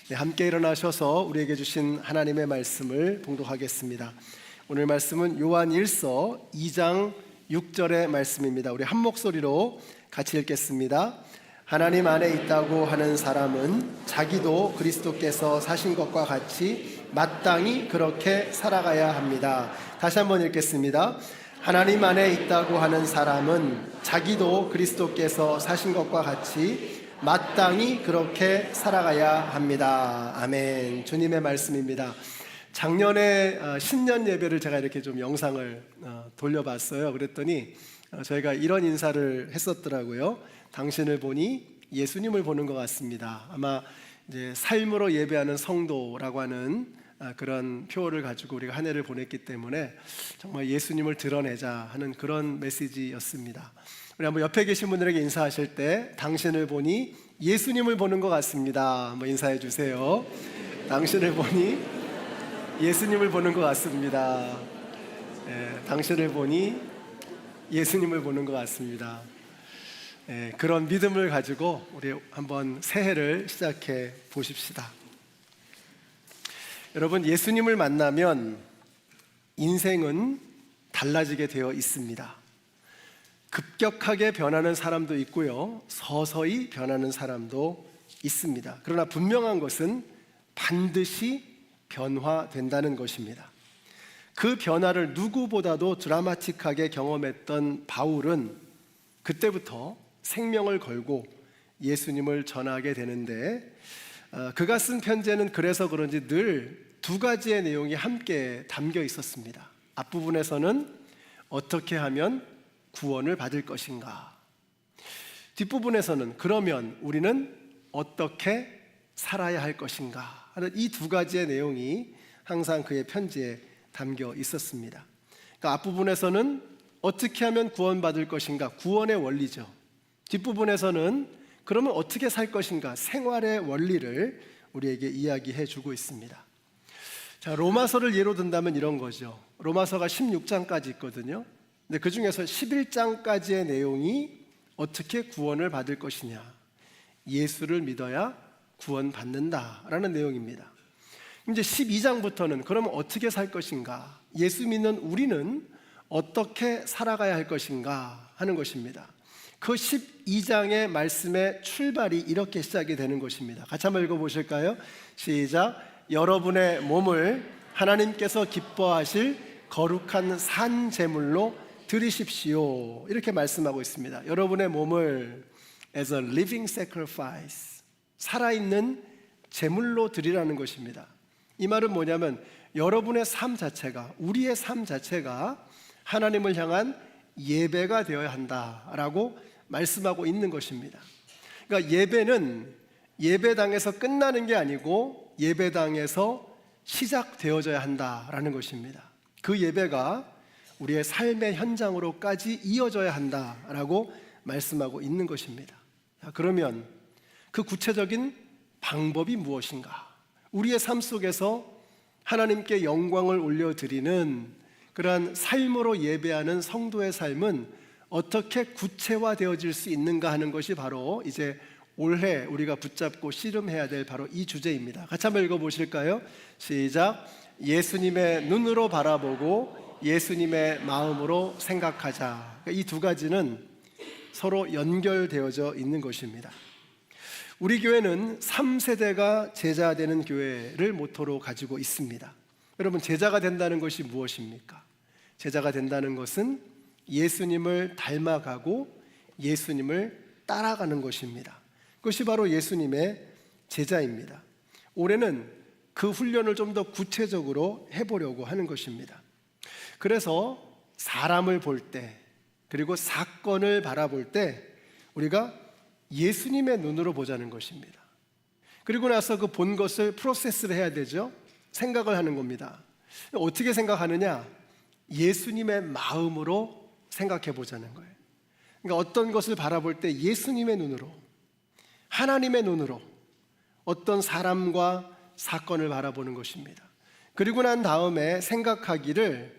네, 함께 일어나셔서 우리에게 주신 하나님의 말씀을 봉독하겠습니다. 오늘 말씀은 요한 1서 2장 6절의 말씀입니다. 우리 한 목소리로 같이 읽겠습니다. 하나님 안에 있다고 하는 사람은 자기도 그리스도께서 사신 것과 같이 마땅히 그렇게 살아가야 합니다. 다시 한번 읽겠습니다. 하나님 안에 있다고 하는 사람은 자기도 그리스도께서 사신 것과 같이 마땅히 그렇게 살아가야 합니다. 아멘. 주님의 말씀입니다. 작년에 신년 예배를 제가 이렇게 좀 영상을 돌려봤어요. 그랬더니 저희가 이런 인사를 했었더라고요. 당신을 보니 예수님을 보는 것 같습니다. 아마 이제 삶으로 예배하는 성도라고 하는 그런 표어를 가지고 우리가 한 해를 보냈기 때문에 정말 예수님을 드러내자 하는 그런 메시지였습니다. 우리 한번 옆에 계신 분들에게 인사하실 때 당신을 보니 예수님을 보는 것 같습니다. 한번 인사해 주세요. 당신을 보니 예수님을 보는 것 같습니다. 당신을 보니 예수님을 보는 것 같습니다. 그런 믿음을 가지고 우리 한번 새해를 시작해 보십시다. 여러분, 예수님을 만나면 인생은 달라지게 되어 있습니다. 급격하게 변하는 사람도 있고요, 서서히 변하는 사람도 있습니다. 그러나 분명한 것은 반드시 변화된다는 것입니다. 그 변화를 누구보다도 드라마틱하게 경험했던 바울은 그때부터 생명을 걸고 예수님을 전하게 되는데, 그가 쓴 편지에는 그래서 그런지 늘 두 가지의 내용이 함께 담겨 있었습니다. 앞부분에서는 어떻게 하면 구원을 받을 것인가, 뒷부분에서는 그러면 우리는 어떻게 살아야 할 것인가 하는 이 두 가지의 내용이 항상 그의 편지에 담겨 있었습니다. 그러니까 앞부분에서는 어떻게 하면 구원받을 것인가, 구원의 원리죠. 뒷부분에서는 그러면 어떻게 살 것인가, 생활의 원리를 우리에게 이야기해 주고 있습니다. 자, 로마서를 예로 든다면 이런 거죠. 로마서가 16장까지 있거든요. 근데 그 중에서 11장까지의 내용이 어떻게 구원을 받을 것이냐, 예수를 믿어야 구원받는다라는 내용입니다. 이제 12장부터는 그러면 어떻게 살 것인가, 예수 믿는 우리는 어떻게 살아가야 할 것인가 하는 것입니다. 그 12장의 말씀의 출발이 이렇게 시작이 되는 것입니다. 같이 한번 읽어보실까요? 시작. 여러분의 몸을 하나님께서 기뻐하실 거룩한 산 제물로 드리십시오, 이렇게 말씀하고 있습니다. 여러분의 몸을 as a living sacrifice, 살아있는 제물로 드리라는 것입니다. 이 말은 뭐냐면 여러분의 삶 자체가, 우리의 삶 자체가 하나님을 향한 예배가 되어야 한다라고 말씀하고 있는 것입니다. 그러니까 예배는 예배당에서 끝나는 게 아니고 예배당에서 시작되어져야 한다라는 것입니다. 그 예배가 우리의 삶의 현장으로까지 이어져야 한다라고 말씀하고 있는 것입니다. 그러면 그 구체적인 방법이 무엇인가? 우리의 삶 속에서 하나님께 영광을 올려드리는 그러한 삶으로 예배하는 성도의 삶은 어떻게 구체화되어질 수 있는가 하는 것이 바로 이제 올해 우리가 붙잡고 씨름해야 될 바로 이 주제입니다. 같이 한번 읽어보실까요? 시작. 예수님의 눈으로 바라보고 예수님의 마음으로 생각하자. 이 두 가지는 서로 연결되어져 있는 것입니다. 우리 교회는 3세대가 제자 되는 교회를 모토로 가지고 있습니다. 여러분, 제자가 된다는 것이 무엇입니까? 제자가 된다는 것은 예수님을 닮아가고 예수님을 따라가는 것입니다. 그것이 바로 예수님의 제자입니다. 올해는 그 훈련을 좀 더 구체적으로 해보려고 하는 것입니다. 그래서 사람을 볼 때, 그리고 사건을 바라볼 때 우리가 예수님의 눈으로 보자는 것입니다. 그리고 나서 그 본 것을 프로세스를 해야 되죠. 생각을 하는 겁니다. 어떻게 생각하느냐? 예수님의 마음으로 생각해 보자는 거예요. 그러니까 어떤 것을 바라볼 때 예수님의 눈으로, 하나님의 눈으로 어떤 사람과 사건을 바라보는 것입니다. 그리고 난 다음에 생각하기를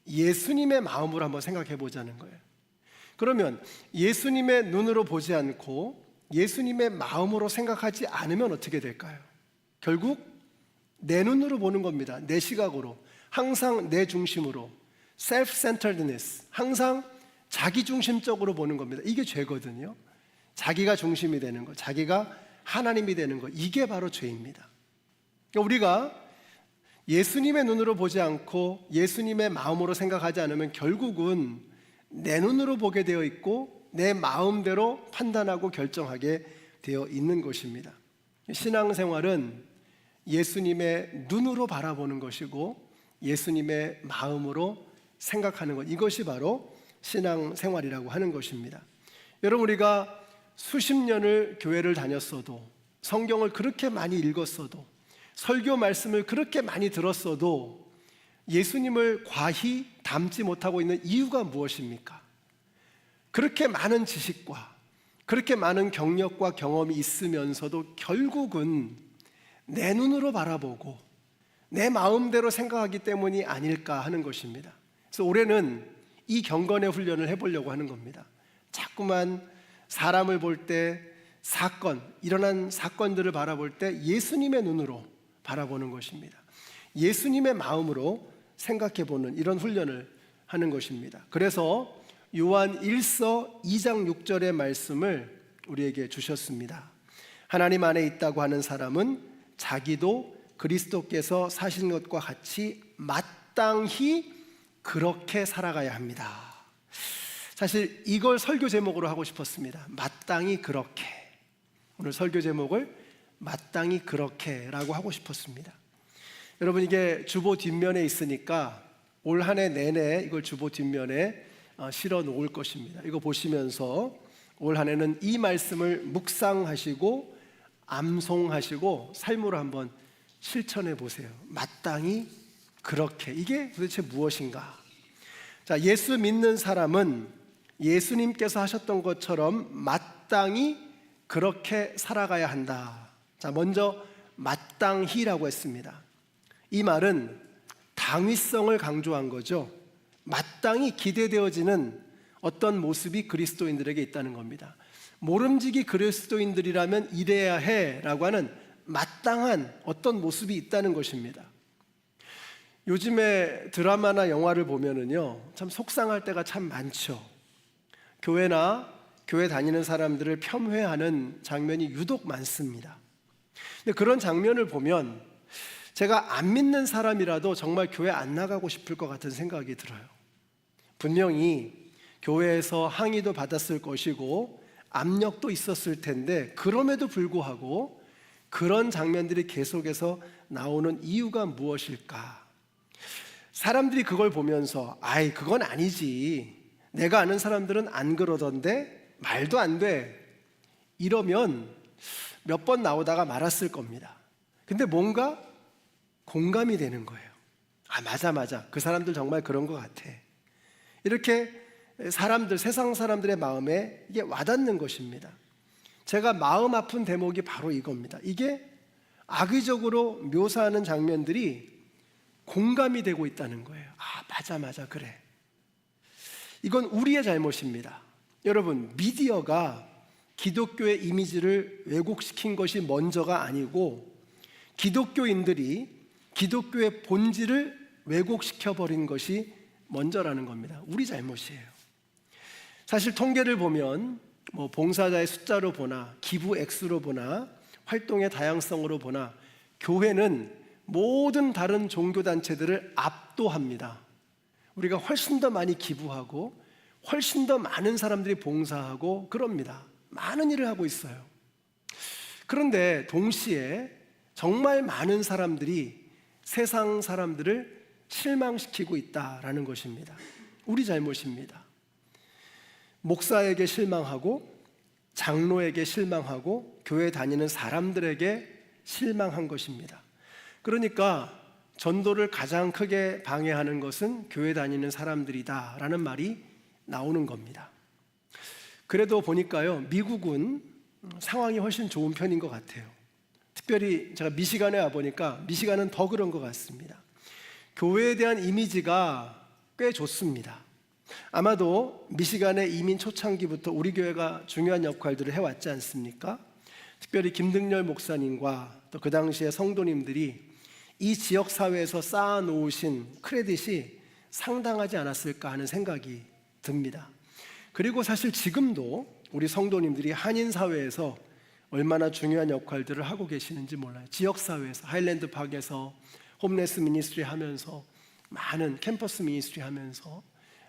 예수님의 마음으로 한번 생각해 보자는 거예요. 그러면 예수님의 눈으로 보지 않고 예수님의 마음으로 생각하지 않으면 어떻게 될까요? 결국 내 눈으로 보는 겁니다. 내 시각으로, 항상 내 중심으로, self-centeredness, 항상 자기 중심적으로 보는 겁니다. 이게 죄거든요. 자기가 중심이 되는 것, 자기가 하나님이 되는 것, 이게 바로 죄입니다. 그러니까 우리가 예수님의 눈으로 보지 않고 예수님의 마음으로 생각하지 않으면 결국은 내 눈으로 보게 되어 있고 내 마음대로 판단하고 결정하게 되어 있는 것입니다. 신앙생활은 예수님의 눈으로 바라보는 것이고 예수님의 마음으로 생각하는 것, 이것이 바로 신앙생활이라고 하는 것입니다. 여러분, 우리가 수십 년을 교회를 다녔어도, 성경을 그렇게 많이 읽었어도, 설교 말씀을 그렇게 많이 들었어도 예수님을 과히 닮지 못하고 있는 이유가 무엇입니까? 그렇게 많은 지식과 그렇게 많은 경력과 경험이 있으면서도 결국은 내 눈으로 바라보고 내 마음대로 생각하기 때문이 아닐까 하는 것입니다. 그래서 올해는 이 경건의 훈련을 해보려고 하는 겁니다. 자꾸만 사람을 볼 때, 일어난 사건들을 바라볼 때 예수님의 눈으로 바라보는 것입니다. 예수님의 마음으로 생각해보는 이런 훈련을 하는 것입니다. 그래서 요한 1서 2장 6절의 말씀을 우리에게 주셨습니다. 하나님 안에 있다고 하는 사람은 자기도 그리스도께서 사신 것과 같이 마땅히 그렇게 살아가야 합니다. 사실 이걸 설교 제목으로 하고 싶었습니다. 마땅히 그렇게. 오늘 설교 제목을 마땅히 그렇게라고 하고 싶었습니다. 여러분, 이게 주보 뒷면에 있으니까 올 한 해 내내 이걸 주보 뒷면에 실어 놓을 것입니다. 이거 보시면서 올 한 해는 이 말씀을 묵상하시고 암송하시고 삶으로 한번 실천해 보세요. 마땅히 그렇게. 이게 도대체 무엇인가? 자, 예수 믿는 사람은 예수님께서 하셨던 것처럼 마땅히 그렇게 살아가야 한다. 자, 먼저 마땅히라고 했습니다. 이 말은 당위성을 강조한 거죠. 마땅히 기대되어지는 어떤 모습이 그리스도인들에게 있다는 겁니다. 모름지기 그리스도인들이라면 이래야 해라고 하는 마땅한 어떤 모습이 있다는 것입니다. 요즘에 드라마나 영화를 보면은요, 참 속상할 때가 참 많죠. 교회나 교회 다니는 사람들을 폄훼하는 장면이 유독 많습니다. 근데 그런 장면을 보면 제가 안 믿는 사람이라도 정말 교회 안 나가고 싶을 것 같은 생각이 들어요. 분명히 교회에서 항의도 받았을 것이고 압력도 있었을 텐데 그럼에도 불구하고 그런 장면들이 계속해서 나오는 이유가 무엇일까? 사람들이 그걸 보면서 아이, 그건 아니지, 내가 아는 사람들은 안 그러던데 말도 안 돼, 이러면 몇 번 나오다가 말았을 겁니다. 근데 뭔가 공감이 되는 거예요. 아, 맞아, 그 사람들 정말 그런 것 같아. 이렇게 사람들, 세상 사람들의 마음에 이게 와닿는 것입니다. 제가 마음 아픈 대목이 바로 이겁니다. 이게 악의적으로 묘사하는 장면들이 공감이 되고 있다는 거예요. 아, 맞아, 그래. 이건 우리의 잘못입니다. 여러분, 미디어가 기독교의 이미지를 왜곡시킨 것이 먼저가 아니고 기독교인들이 기독교의 본질을 왜곡시켜버린 것이 먼저라는 겁니다. 우리 잘못이에요. 사실 통계를 보면 봉사자의 숫자로 보나 기부 액수로 보나 활동의 다양성으로 보나 교회는 모든 다른 종교단체들을 압도합니다. 우리가 훨씬 더 많이 기부하고 훨씬 더 많은 사람들이 봉사하고 그럽니다. 많은 일을 하고 있어요. 그런데 동시에 정말 많은 사람들이 세상 사람들을 실망시키고 있다라는 것입니다. 우리 잘못입니다. 목사에게 실망하고 장로에게 실망하고 교회 다니는 사람들에게 실망한 것입니다. 그러니까 전도를 가장 크게 방해하는 것은 교회 다니는 사람들이다라는 말이 나오는 겁니다. 그래도 보니까요, 미국은 상황이 훨씬 좋은 편인 것 같아요. 특별히 제가 미시간에 와보니까 미시간은 더 그런 것 같습니다. 교회에 대한 이미지가 꽤 좋습니다. 아마도 미시간의 이민 초창기부터 우리 교회가 중요한 역할들을 해왔지 않습니까? 특별히 김등렬 목사님과 또 그 당시의 성도님들이 이 지역 사회에서 쌓아놓으신 크레딧이 상당하지 않았을까 하는 생각이 듭니다. 그리고 사실 지금도 우리 성도님들이 한인 사회에서 얼마나 중요한 역할들을 하고 계시는지 몰라요. 지역 사회에서 하일랜드 파크에서 홈레스 미니스트리 하면서 많은 캠퍼스 미니스트리 하면서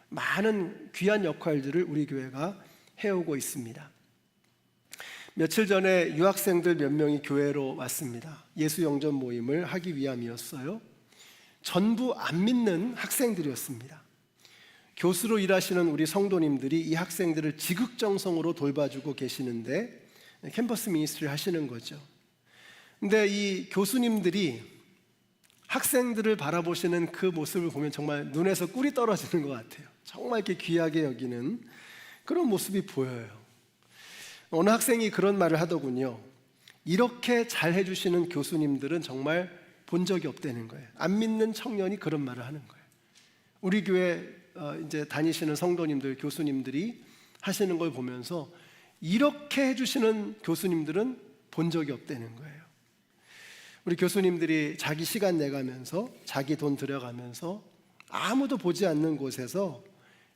많은 귀한 역할들을 우리 교회가 해오고 있습니다. 며칠 전에 유학생들 몇 명이 교회로 왔습니다. 예수 영접 모임을 하기 위함이었어요. 전부 안 믿는 학생들이었습니다. 교수로 일하시는 우리 성도님들이 이 학생들을 지극정성으로 돌봐주고 계시는데 캠퍼스 미니스트리 하시는 거죠. 근데 이 교수님들이 학생들을 바라보시는 그 모습을 보면 정말 눈에서 꿀이 떨어지는 것 같아요. 정말 이렇게 귀하게 여기는 그런 모습이 보여요. 어느 학생이 그런 말을 하더군요. 이렇게 잘 해주시는 교수님들은 정말 본 적이 없다는 거예요. 안 믿는 청년이 그런 말을 하는 거예요. 우리 교회 이제 다니시는 성도님들, 교수님들이 하시는 걸 보면서 이렇게 해주시는 교수님들은 본 적이 없다는 거예요. 우리 교수님들이 자기 시간 내가면서 자기 돈 들여가면서 아무도 보지 않는 곳에서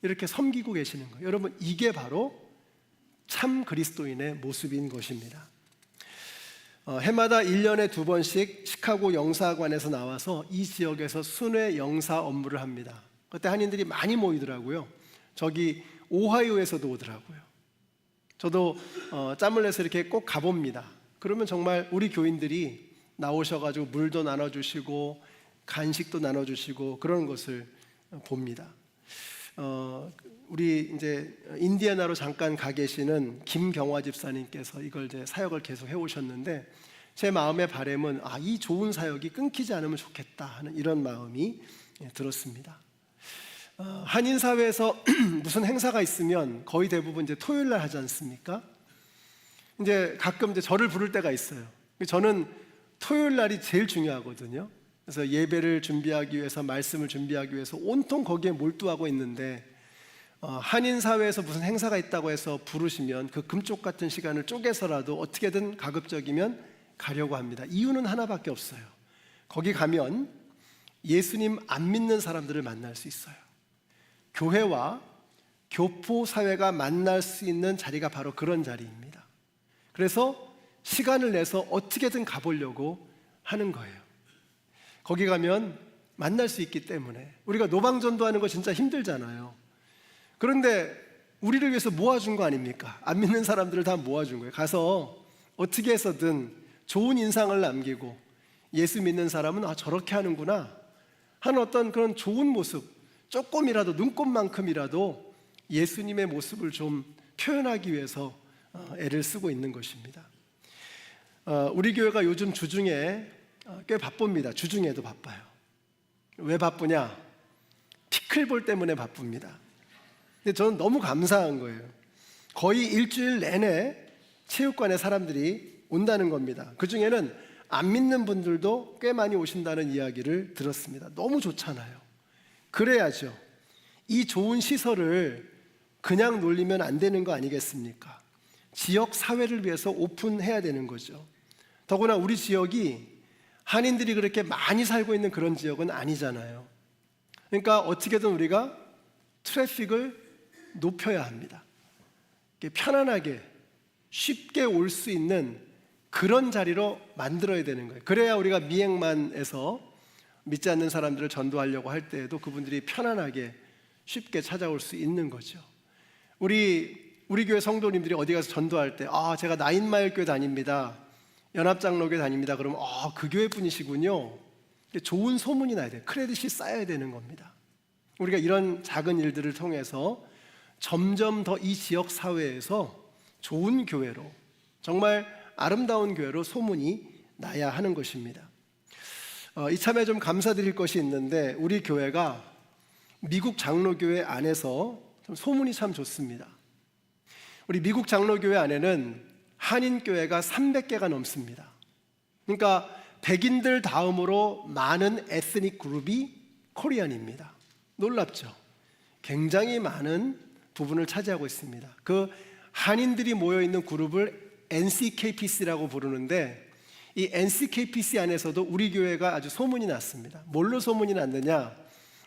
이렇게 섬기고 계시는 거예요. 여러분, 이게 바로 참 그리스도인의 모습인 것입니다. 해마다 1년에 2번씩 시카고 영사관에서 나와서 이 지역에서 순회 영사 업무를 합니다. 그때 한인들이 많이 모이더라고요. 저기 오하이오에서도 오더라고요. 저도 짬을 내서 이렇게 꼭 가봅니다. 그러면 정말 우리 교인들이 나오셔가지고 물도 나눠주시고 간식도 나눠주시고 그런 것을 봅니다. 우리 이제 인디애나로 잠깐 가 계시는 김경화 집사님께서 이걸 이제 사역을 계속 해오셨는데 제 마음의 바람은 이 좋은 사역이 끊기지 않으면 좋겠다 하는 이런 마음이 들었습니다. 한인 사회에서 무슨 행사가 있으면 거의 대부분 이제 토요일 날 하지 않습니까? 이제 가끔 이제 저를 부를 때가 있어요. 저는 토요일 날이 제일 중요하거든요. 그래서 예배를 준비하기 위해서 말씀을 준비하기 위해서 온통 거기에 몰두하고 있는데 한인 사회에서 무슨 행사가 있다고 해서 부르시면 그 금쪽 같은 시간을 쪼개서라도 어떻게든 가급적이면 가려고 합니다. 이유는 하나밖에 없어요. 거기 가면 예수님 안 믿는 사람들을 만날 수 있어요. 교회와 교포 사회가 만날 수 있는 자리가 바로 그런 자리입니다. 그래서 시간을 내서 어떻게든 가보려고 하는 거예요. 거기 가면 만날 수 있기 때문에. 우리가 노방전도하는 거 진짜 힘들잖아요. 그런데 우리를 위해서 모아준 거 아닙니까? 안 믿는 사람들을 다 모아준 거예요. 가서 어떻게 해서든 좋은 인상을 남기고 예수 믿는 사람은 저렇게 하는구나 하는 어떤 그런 좋은 모습, 조금이라도 눈곱만큼이라도 예수님의 모습을 좀 표현하기 위해서 애를 쓰고 있는 것입니다. 우리 교회가 요즘 주중에 꽤 바쁩니다. 주중에도 바빠요. 왜 바쁘냐? 피클볼 때문에 바쁩니다. 근데 저는 너무 감사한 거예요. 거의 일주일 내내 체육관에 사람들이 온다는 겁니다. 그 중에는 안 믿는 분들도 꽤 많이 오신다는 이야기를 들었습니다. 너무 좋잖아요. 그래야죠. 이 좋은 시설을 그냥 놀리면 안 되는 거 아니겠습니까? 지역 사회를 위해서 오픈해야 되는 거죠. 더구나 우리 지역이 한인들이 그렇게 많이 살고 있는 그런 지역은 아니잖아요. 그러니까 어떻게든 우리가 트래픽을 높여야 합니다. 편안하게 쉽게 올 수 있는 그런 자리로 만들어야 되는 거예요. 그래야 우리가 미행만에서 믿지 않는 사람들을 전도하려고 할 때에도 그분들이 편안하게 쉽게 찾아올 수 있는 거죠. 우리 교회 성도님들이 어디 가서 전도할 때 제가 나인마일 교회 다닙니다. 연합장로교회 다닙니다. 그러면 그 교회 분이시군요. 좋은 소문이 나야 돼요. 크레딧이 쌓여야 되는 겁니다. 우리가 이런 작은 일들을 통해서 점점 더 이 지역 사회에서 좋은 교회로, 정말 아름다운 교회로 소문이 나야 하는 것입니다. 이참에 좀 감사드릴 것이 있는데 우리 교회가 미국 장로교회 안에서 좀 소문이 참 좋습니다. 우리 미국 장로교회 안에는 한인교회가 300개가 넘습니다. 그러니까 백인들 다음으로 많은 에스닉 그룹이 코리안입니다. 놀랍죠? 굉장히 많은 부분을 차지하고 있습니다. 그 한인들이 모여있는 그룹을 NCKPC라고 부르는데 이 NCKPC 안에서도 우리 교회가 아주 소문이 났습니다. 뭘로 소문이 났느냐?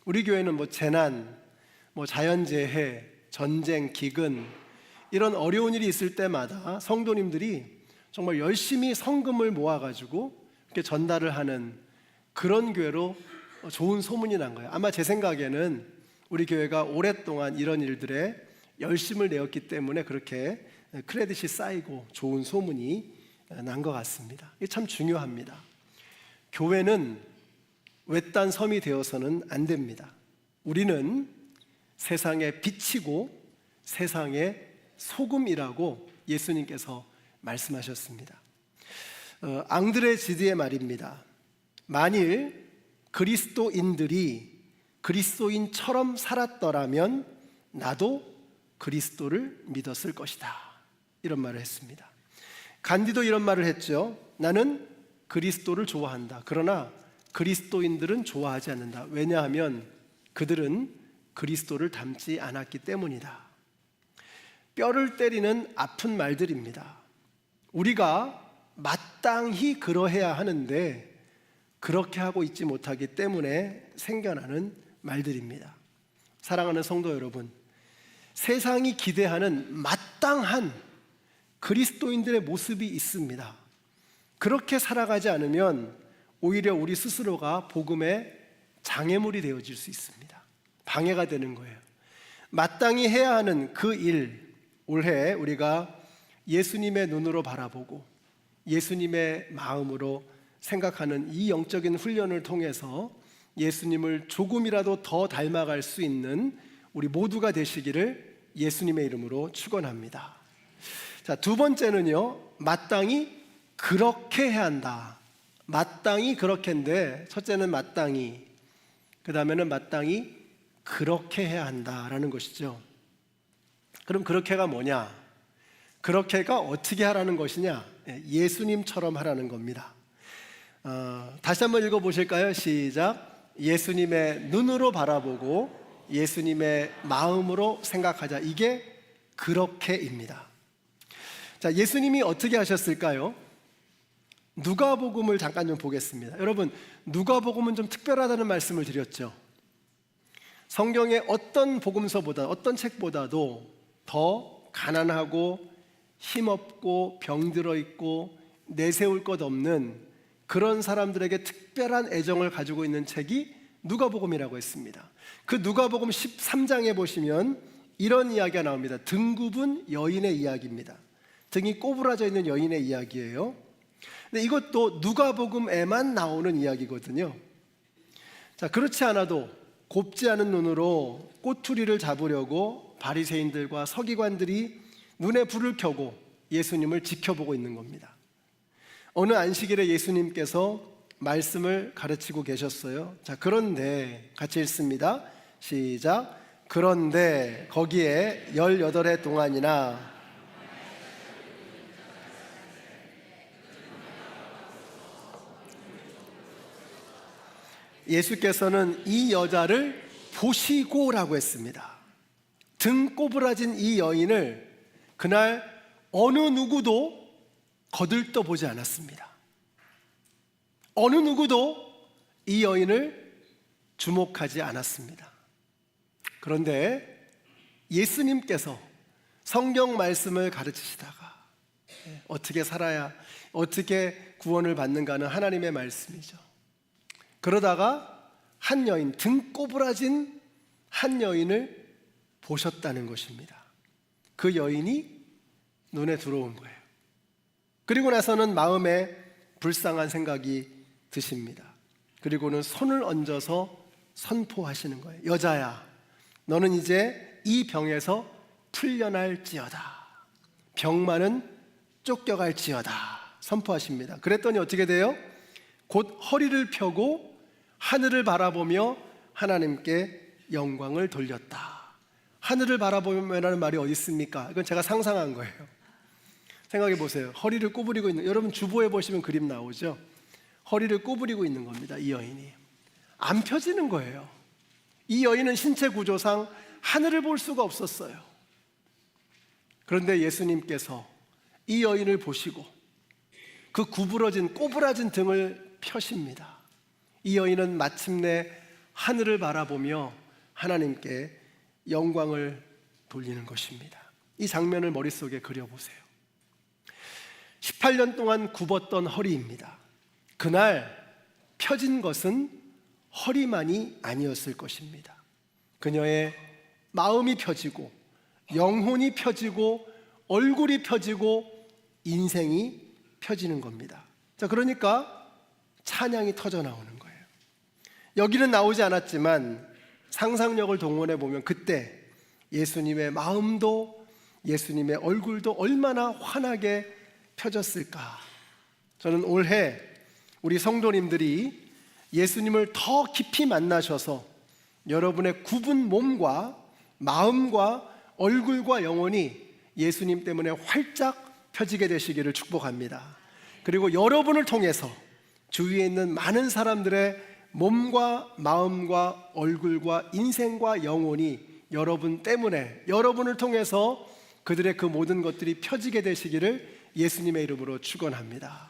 우리 교회는 뭐 재난, 뭐 자연재해, 전쟁, 기근 이런 어려운 일이 있을 때마다 성도님들이 정말 열심히 성금을 모아가지고 이렇게 전달을 하는 그런 교회로 좋은 소문이 난 거예요. 아마 제 생각에는 우리 교회가 오랫동안 이런 일들에 열심을 내었기 때문에 그렇게 크레딧이 쌓이고 좋은 소문이 난 것 같습니다. 이게 참 중요합니다. 교회는 외딴 섬이 되어서는 안 됩니다. 우리는 세상의 빛이고 세상의 소금이라고 예수님께서 말씀하셨습니다. 앙드레 지드의 말입니다. 만일 그리스도인들이 그리스도인처럼 살았더라면 나도 그리스도를 믿었을 것이다. 이런 말을 했습니다. 간디도 이런 말을 했죠. 나는 그리스도를 좋아한다. 그러나 그리스도인들은 좋아하지 않는다. 왜냐하면 그들은 그리스도를 닮지 않았기 때문이다. 뼈를 때리는 아픈 말들입니다. 우리가 마땅히 그러해야 하는데 그렇게 하고 있지 못하기 때문에 생겨나는 말들입니다. 사랑하는 성도 여러분, 세상이 기대하는 마땅한 그리스도인들의 모습이 있습니다. 그렇게 살아가지 않으면 오히려 우리 스스로가 복음의 장애물이 되어질 수 있습니다. 방해가 되는 거예요. 마땅히 해야 하는 그 일, 올해 우리가 예수님의 눈으로 바라보고 예수님의 마음으로 생각하는 이 영적인 훈련을 통해서 예수님을 조금이라도 더 닮아갈 수 있는 우리 모두가 되시기를 예수님의 이름으로 축원합니다. 자, 두 번째는요, 마땅히 그렇게 해야 한다. 마땅히 그렇게인데, 첫째는 마땅히, 그 다음에는 마땅히 그렇게 해야 한다라는 것이죠. 그럼 그렇게가 뭐냐? 그렇게가 어떻게 하라는 것이냐? 예수님처럼 하라는 겁니다. 다시 한번 읽어보실까요? 시작. 예수님의 눈으로 바라보고 예수님의 마음으로 생각하자. 이게 그렇게입니다. 자, 예수님이 어떻게 하셨을까요? 누가복음을 잠깐 좀 보겠습니다. 여러분, 누가복음은 좀 특별하다는 말씀을 드렸죠. 성경의 어떤 복음서보다, 어떤 책보다도 더 가난하고 힘없고 병들어 있고 내세울 것 없는 그런 사람들에게 특별한 애정을 가지고 있는 책이 누가복음이라고 했습니다. 그 누가복음 13장에 보시면 이런 이야기가 나옵니다. 등 굽은 여인의 이야기입니다. 등이 꼬부라져 있는 여인의 이야기예요. 근데 이것도 누가복음에만 나오는 이야기거든요. 자, 그렇지 않아도 곱지 않은 눈으로 꼬투리를 잡으려고 바리새인들과 서기관들이 눈에 불을 켜고 예수님을 지켜보고 있는 겁니다. 어느 안식일에 예수님께서 말씀을 가르치고 계셨어요. 자, 그런데 같이 읽습니다. 시작. 그런데 거기에 18해 동안이나 예수께서는 이 여자를 보시고라고 했습니다. 등 꼬부라진 이 여인을 그날 어느 누구도 거들떠 보지 않았습니다. 어느 누구도 이 여인을 주목하지 않았습니다. 그런데 예수님께서 성경 말씀을 가르치시다가 어떻게 살아야, 어떻게 구원을 받는가는 하나님의 말씀이죠. 그러다가 한 여인, 등 꼬부라진 한 여인을 보셨다는 것입니다. 그 여인이 눈에 들어온 거예요. 그리고 나서는 마음에 불쌍한 생각이 드십니다. 그리고는 손을 얹어서 선포하시는 거예요. 여자야, 너는 이제 이 병에서 풀려날지어다. 병만은 쫓겨갈지어다. 선포하십니다. 그랬더니 어떻게 돼요? 곧 허리를 펴고 하늘을 바라보며 하나님께 영광을 돌렸다. 하늘을 바라보며라는 말이 어디 있습니까? 이건 제가 상상한 거예요. 생각해 보세요. 허리를 구부리고 있는, 여러분 주보에 보시면 그림 나오죠? 허리를 구부리고 있는 겁니다. 이 여인이 안 펴지는 거예요. 이 여인은 신체 구조상 하늘을 볼 수가 없었어요. 그런데 예수님께서 이 여인을 보시고 그 구부러진 꼬부라진 등을 펴십니다. 이 여인은 마침내 하늘을 바라보며 하나님께 영광을 돌리는 것입니다. 이 장면을 머릿속에 그려보세요. 18년 동안 굽었던 허리입니다. 그날 펴진 것은 허리만이 아니었을 것입니다. 그녀의 마음이 펴지고 영혼이 펴지고 얼굴이 펴지고 인생이 펴지는 겁니다. 자, 그러니까 찬양이 터져 나오는 거예요. 여기는 나오지 않았지만 상상력을 동원해 보면 그때 예수님의 마음도 예수님의 얼굴도 얼마나 환하게 펴졌을까. 저는 올해 우리 성도님들이 예수님을 더 깊이 만나셔서 여러분의 굽은 몸과 마음과 얼굴과 영혼이 예수님 때문에 활짝 펴지게 되시기를 축복합니다. 그리고 여러분을 통해서 주위에 있는 많은 사람들의 몸과 마음과 얼굴과 인생과 영혼이 여러분 때문에, 여러분을 통해서 그들의 그 모든 것들이 펴지게 되시기를 예수님의 이름으로 축원합니다.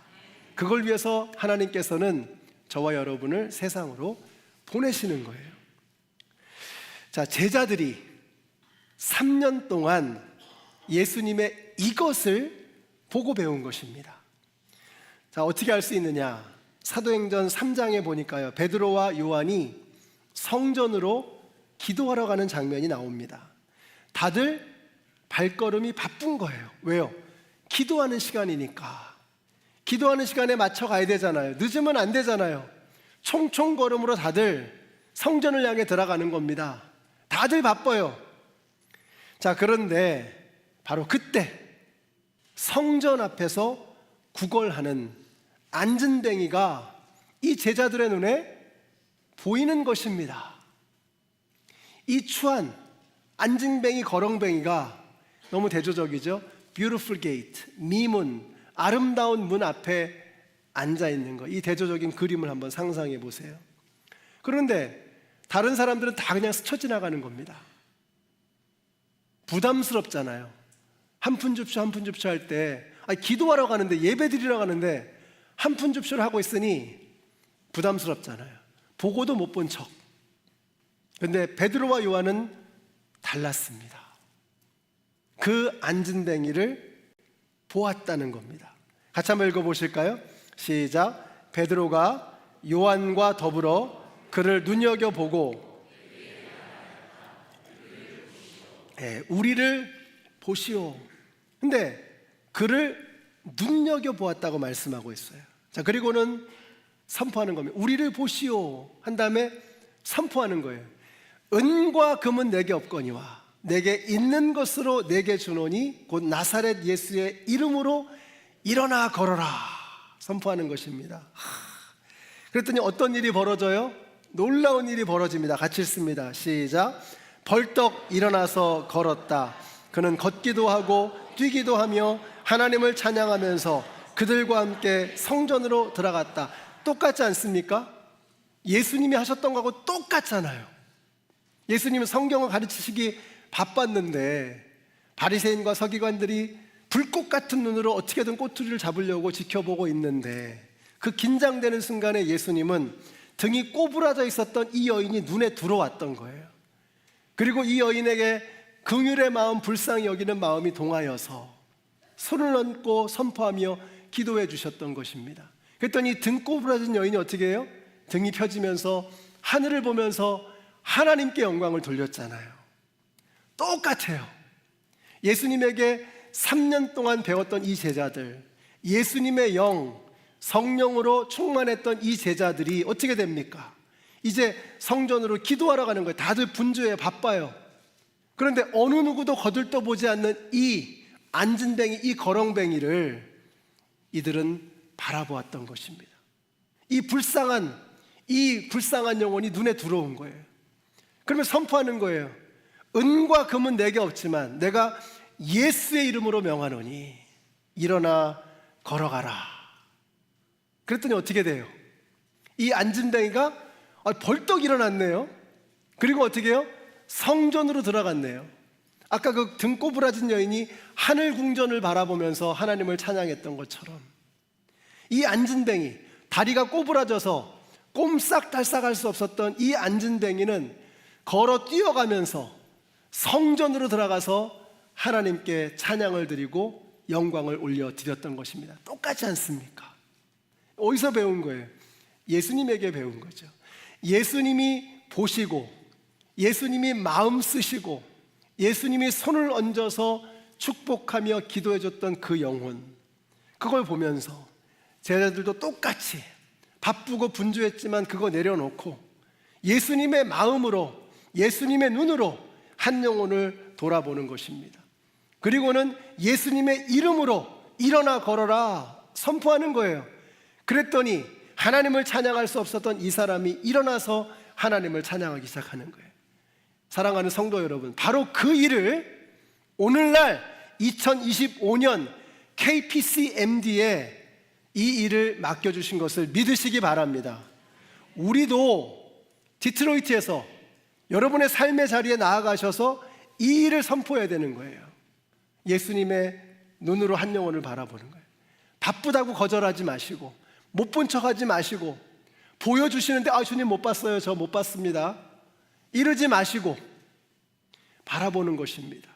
그걸 위해서 하나님께서는 저와 여러분을 세상으로 보내시는 거예요. 자, 제자들이 3년 동안 예수님의 이것을 보고 배운 것입니다. 자, 어떻게 알 수 있느냐? 사도행전 3장에 보니까요, 베드로와 요한이 성전으로 기도하러 가는 장면이 나옵니다. 다들 발걸음이 바쁜 거예요. 왜요? 기도하는 시간이니까. 기도하는 시간에 맞춰 가야 되잖아요. 늦으면 안 되잖아요. 총총걸음으로 다들 성전을 향해 들어가는 겁니다. 다들 바빠요. 자, 그런데 바로 그때 성전 앞에서 구걸하는 안진뱅이가 이 제자들의 눈에 보이는 것입니다. 이 추한 안진뱅이 거렁뱅이가 너무 대조적이죠. Beautiful gate, 미문, 아름다운 문 앞에 앉아 있는 거, 이 대조적인 그림을 한번 상상해 보세요. 그런데 다른 사람들은 다 그냥 스쳐 지나가는 겁니다. 부담스럽잖아요. 한 푼 줍쇼 한 푼 줍쇼 할 때, 기도하러 가는데, 예배 드리러 가는데 한 푼 줍쇼를 하고 있으니 부담스럽잖아요. 보고도 못 본 척. 근데 베드로와 요한은 달랐습니다. 그 안진뱅이를 보았다는 겁니다. 같이 한번 읽어보실까요? 시작. 베드로가 요한과 더불어 그를 눈여겨보고 우리를 보시오. 근데 그를 눈여겨보았다고 말씀하고 있어요. 자, 그리고는 선포하는 겁니다. 우리를 보시오 한 다음에 선포하는 거예요. 은과 금은 내게 없거니와 내게 있는 것으로 내게 주노니 곧 나사렛 예수의 이름으로 일어나 걸어라 선포하는 것입니다. 그랬더니 어떤 일이 벌어져요? 놀라운 일이 벌어집니다. 같이 읽습니다. 시작. 벌떡 일어나서 걸었다. 그는 걷기도 하고 뛰기도 하며 하나님을 찬양하면서 그들과 함께 성전으로 들어갔다. 똑같지 않습니까? 예수님이 하셨던 거하고 똑같잖아요. 예수님은 성경을 가르치시기 바빴는데 바리새인과 서기관들이 불꽃 같은 눈으로 어떻게든 꼬투리를 잡으려고 지켜보고 있는데 그 긴장되는 순간에 예수님은 등이 꼬부라져 있었던 이 여인이 눈에 들어왔던 거예요. 그리고 이 여인에게 긍휼의 마음, 불쌍히 여기는 마음이 동하여서 손을 얹고 선포하며 기도해 주셨던 것입니다. 그랬더니 등 꼬부라진 여인이 어떻게 해요? 등이 펴지면서 하늘을 보면서 하나님께 영광을 돌렸잖아요. 똑같아요. 예수님에게 3년 동안 배웠던 이 제자들, 예수님의 영, 성령으로 충만했던 이 제자들이 어떻게 됩니까? 이제 성전으로 기도하러 가는 거예요. 다들 분주해 바빠요. 그런데 어느 누구도 거들떠보지 않는 이 안진뱅이, 이 거렁뱅이를 이들은 바라보았던 것입니다. 이 불쌍한 영혼이 눈에 들어온 거예요. 그러면 선포하는 거예요. 은과 금은 내게 없지만 내가 예수의 이름으로 명하노니 일어나 걸어가라. 그랬더니 어떻게 돼요? 이 안진뱅이가 벌떡 일어났네요. 그리고 어떻게 해요? 성전으로 들어갔네요. 아까 그 등 꼬부라진 여인이 하늘 궁전을 바라보면서 하나님을 찬양했던 것처럼 이 안진뱅이, 다리가 꼬부라져서 꼼싹달싹할 수 없었던 이 안진뱅이는 걸어 뛰어가면서 성전으로 들어가서 하나님께 찬양을 드리고 영광을 올려드렸던 것입니다. 똑같지 않습니까? 어디서 배운 거예요? 예수님에게 배운 거죠. 예수님이 보시고 예수님이 마음 쓰시고 예수님이 손을 얹어서 축복하며 기도해 줬던 그 영혼, 그걸 보면서 제자들도 똑같이 바쁘고 분주했지만 그거 내려놓고 예수님의 마음으로, 예수님의 눈으로 한 영혼을 돌아보는 것입니다. 그리고는 예수님의 이름으로 일어나 걸어라 선포하는 거예요. 그랬더니 하나님을 찬양할 수 없었던 이 사람이 일어나서 하나님을 찬양하기 시작하는 거예요. 사랑하는 성도 여러분, 바로 그 일을 오늘날 2025년 KPCMD에 이 일을 맡겨주신 것을 믿으시기 바랍니다. 우리도 디트로이트에서 여러분의 삶의 자리에 나아가셔서 이 일을 선포해야 되는 거예요. 예수님의 눈으로 한 영혼을 바라보는 거예요. 바쁘다고 거절하지 마시고 못 본 척하지 마시고 보여주시는데 주님 못 봤어요, 저 못 봤습니다, 이러지 마시고 바라보는 것입니다.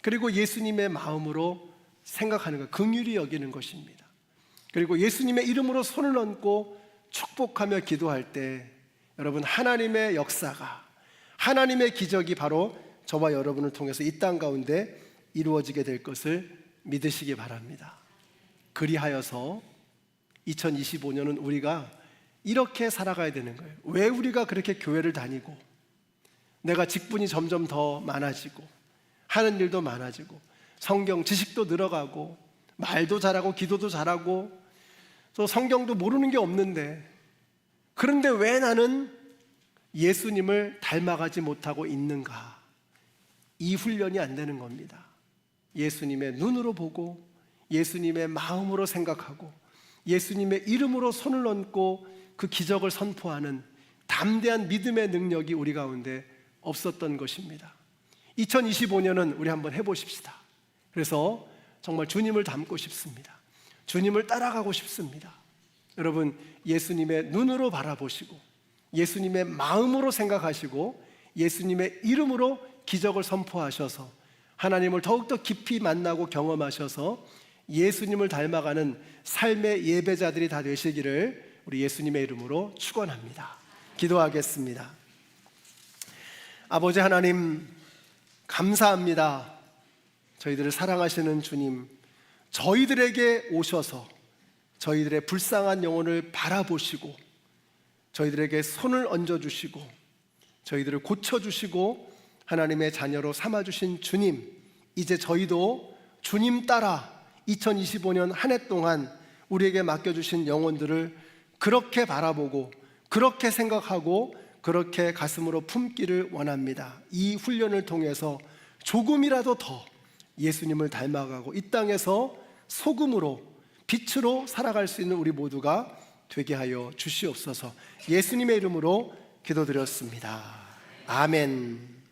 그리고 예수님의 마음으로 생각하는 것, 긍휼히 여기는 것입니다. 그리고 예수님의 이름으로 손을 얹고 축복하며 기도할 때 여러분, 하나님의 역사가, 하나님의 기적이 바로 저와 여러분을 통해서 이 땅 가운데 이루어지게 될 것을 믿으시기 바랍니다. 그리하여서 2025년은 우리가 이렇게 살아가야 되는 거예요. 왜 우리가 그렇게 교회를 다니고 내가 직분이 점점 더 많아지고 하는 일도 많아지고 성경 지식도 늘어가고 말도 잘하고 기도도 잘하고 또 성경도 모르는 게 없는데, 그런데 왜 나는 예수님을 닮아가지 못하고 있는가? 이 훈련이 안 되는 겁니다. 예수님의 눈으로 보고 예수님의 마음으로 생각하고 예수님의 이름으로 손을 얹고 그 기적을 선포하는 담대한 믿음의 능력이 우리 가운데 없었던 것입니다. 2025년은 우리 한번 해보십시다. 그래서 정말 주님을 닮고 싶습니다. 주님을 따라가고 싶습니다. 여러분, 예수님의 눈으로 바라보시고 예수님의 마음으로 생각하시고 예수님의 이름으로 기적을 선포하셔서 하나님을 더욱더 깊이 만나고 경험하셔서 예수님을 닮아가는 삶의 예배자들이 다 되시기를 우리 예수님의 이름으로 축원합니다. 기도하겠습니다. 아버지 하나님, 감사합니다. 저희들을 사랑하시는 주님, 저희들에게 오셔서 저희들의 불쌍한 영혼을 바라보시고 저희들에게 손을 얹어주시고 저희들을 고쳐주시고 하나님의 자녀로 삼아주신 주님, 이제 저희도 주님 따라 2025년 한 해 동안 우리에게 맡겨주신 영혼들을 그렇게 바라보고 그렇게 생각하고 그렇게 가슴으로 품기를 원합니다. 이 훈련을 통해서 조금이라도 더 예수님을 닮아가고 이 땅에서 소금으로, 빛으로 살아갈 수 있는 우리 모두가 되게 하여 주시옵소서. 예수님의 이름으로 기도드렸습니다. 아멘.